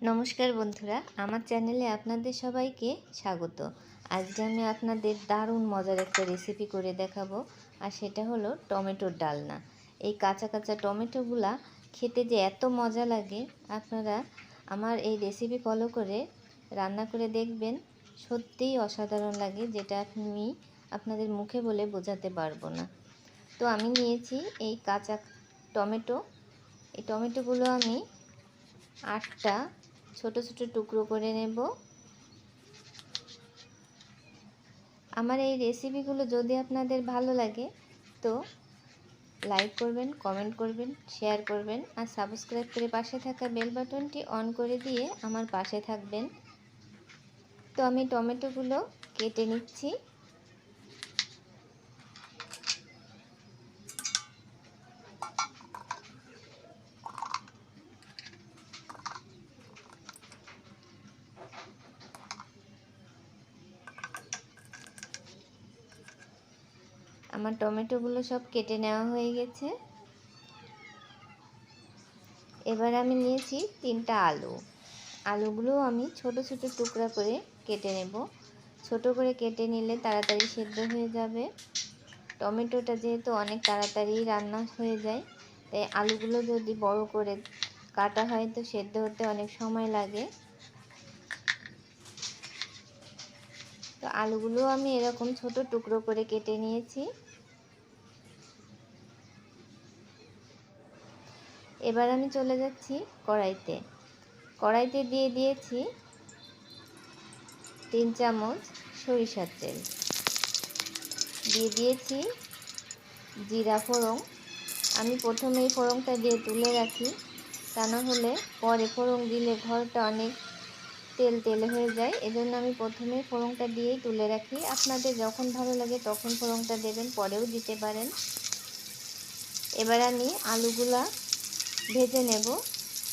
নমস্কার বন্ধুরা, আমার চ্যানেলে আপনাদের সবাইকে স্বাগত। আজকে আমি আপনাদের দারুণ মজার একটা রেসিপি করে দেখাবো, আর সেটা হলো টমেটোর ডালনা। এই কাঁচা কাঁচা টমেটোগুলা খেতে যে এত মজা লাগে, আপনারা আমার এই রেসিপি ফলো করে রান্না করে দেখবেন। সত্যিই অসাধারণ লাগে, যেটা আমি আপনাদের মুখে বলে বোঝাতে পারবো না। তো আমি নিয়েছি এই কাঁচা টমেটো। এই টমেটোগুলো আমি 8টা ছোট ছোট টুকরো করে নেব। আমার এই রেসিপিগুলো যদি আপনাদের ভালো লাগে তো লাইক করবেন, কমেন্ট করবেন, শেয়ার করবেন, আর সাবস্ক্রাইব করে পাশে থাকা বেল বাটনটি অন করে দিয়ে আমার পাশে থাকবেন। তো আমি টমেটোগুলো কেটে নিচ্ছি। আমার টমেটোগুলো সব কেটে নেওয়া হয়ে গেছে। এবার আমি নিয়েছি 3টা আলু। আলুগুলো আমি ছোট ছোট টুকরা করে কেটে নেব। ছোট করে কেটে নিলে তাড়াতাড়ি সেদ্ধ হয়ে যাবে। টমেটোটা যেহেতু অনেক তাড়াতাড়ি রান্না হয়ে যায়, তাই আলুগুলো যদি বড় করে কাটা হয় তো সেদ্ধ হতে অনেক সময় লাগে। তো আলুগুলো আমি এরকম ছোট টুকরো করে কেটে নিয়েছি। এবার আমি চলে যাচ্ছি কড়াইতে। কড়াইতে দিয়ে দিয়েছি 3 চামচ সরিষার তেল, দিয়ে দিয়েছি জিরা ফোড়ন। আমি প্রথমেই ফোড়নটা দিয়ে তুলে রাখি, তা না হলে পরে ফোড়ন দিলে ঘরটা অনেক তেল তেল হয়ে যায়। এজন্য আমি প্রথমে ফোড়নটা দিয়েই তুলে রাখি। আপনাদের যখন ভালো লাগে তখন ফোড়নটা দেবেন, পরেও দিতে পারেন। এবার আমি আলুগুলা ভেজে নেব।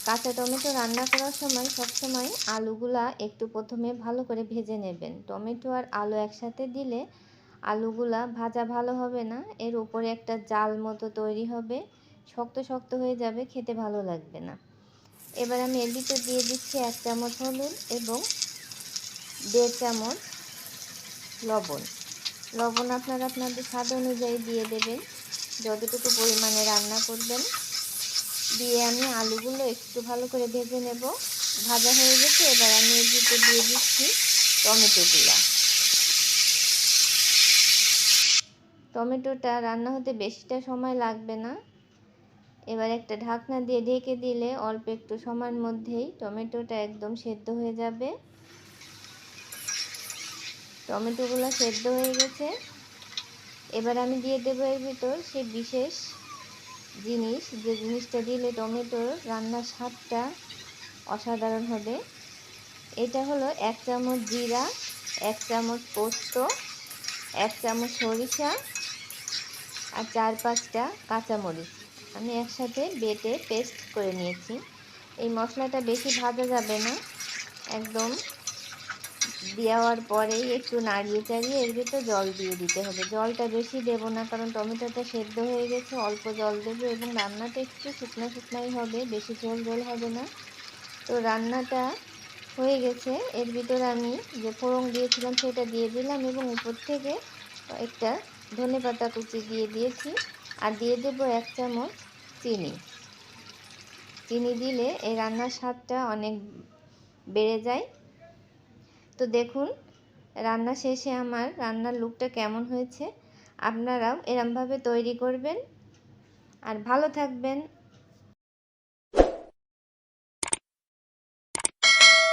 কাঁচা টমেটো রান্না করার সময় সবসময় আলুগুলা একটু প্রথমে ভালো করে ভেজে নেবেন। টমেটো আর আলু একসাথে দিলে আলুগুলা ভাজা ভালো হবে না, এর উপরে একটা জাল মতো তৈরি হবে, শক্ত শক্ত হয়ে যাবে, খেতে ভালো লাগবে না। এবার আমি এর ভিতর দিয়ে দিচ্ছি 1 চামচ হলুদ এবং 1.5 চামচ লবণ। লবণ আপনারা আপনাদের স্বাদ অনুযায়ী দিয়ে দেবেন, যতটুকু পরিমাণে রান্না করবেন। দিয়ে আমি আলুগুলো একটু ভালো করে ভেজে নেব। ভাজা হয়ে গেছে। এবার আমি এর ভিতর দিয়ে দিচ্ছি টমেটোগুলো। টমেটোটা রান্না হতে বেশিটা সময় লাগবে না। এবার একটা ঢাকনা দিয়ে ঢেকে দিলে অল্প একটু সময়ের মধ্যেই টমেটোটা একদম সেদ্ধ হয়ে যাবে। টমেটোগুলো সেদ্ধ হয়ে গেছে। এবার আমি দিয়ে দেবো এর ভিতর সেই বিশেষ জিনিস, যে জিনিসটা দিলে টমেটোর রান্নার স্বাদটা অসাধারণ হবে। এটা হলো 1 চামচ জিরা, 1 চামচ পোস্ত, 1 চামচ সরিষা, আর 4-5টা কাঁচামরিচ আমি একসাথে বেটে পেস্ট করে নিয়েছি। এই মশলাটা বেশি ভাজা যাবে না, একদম দেওয়ার পরেই একটু নাড়িয়ে চাড়িয়ে এর ভিতর জল দিয়ে দিতে হবে। জলটা বেশি দেব না, কারণ টমেটোটা সেদ্ধ হয়ে গেছে। অল্প জল দেবো এবং রান্নাটা একটু শুকনো শুকনোই হবে, বেশি ঝোল ঝোল হবে না। তো রান্নাটা হয়ে গেছে। এর ভিতরে আমি যে ফোড়ন দিয়েছিলাম সেটা দিয়ে দিলাম এবং উপর থেকে একটা ধনেপাতা কুচি দিয়ে দিয়েছি। আর দিয়ে দেবো 1 চামচ চিনি। চিনি দিলে এই রান্নার স্বাদটা অনেক বেড়ে যায়। তো দেখুন রান্না শেষে আমার রান্নার লুকটা কেমন হয়েছে। আপনারাও এরমভাবে তৈরি করবেন। আর ভালো থাকবেন।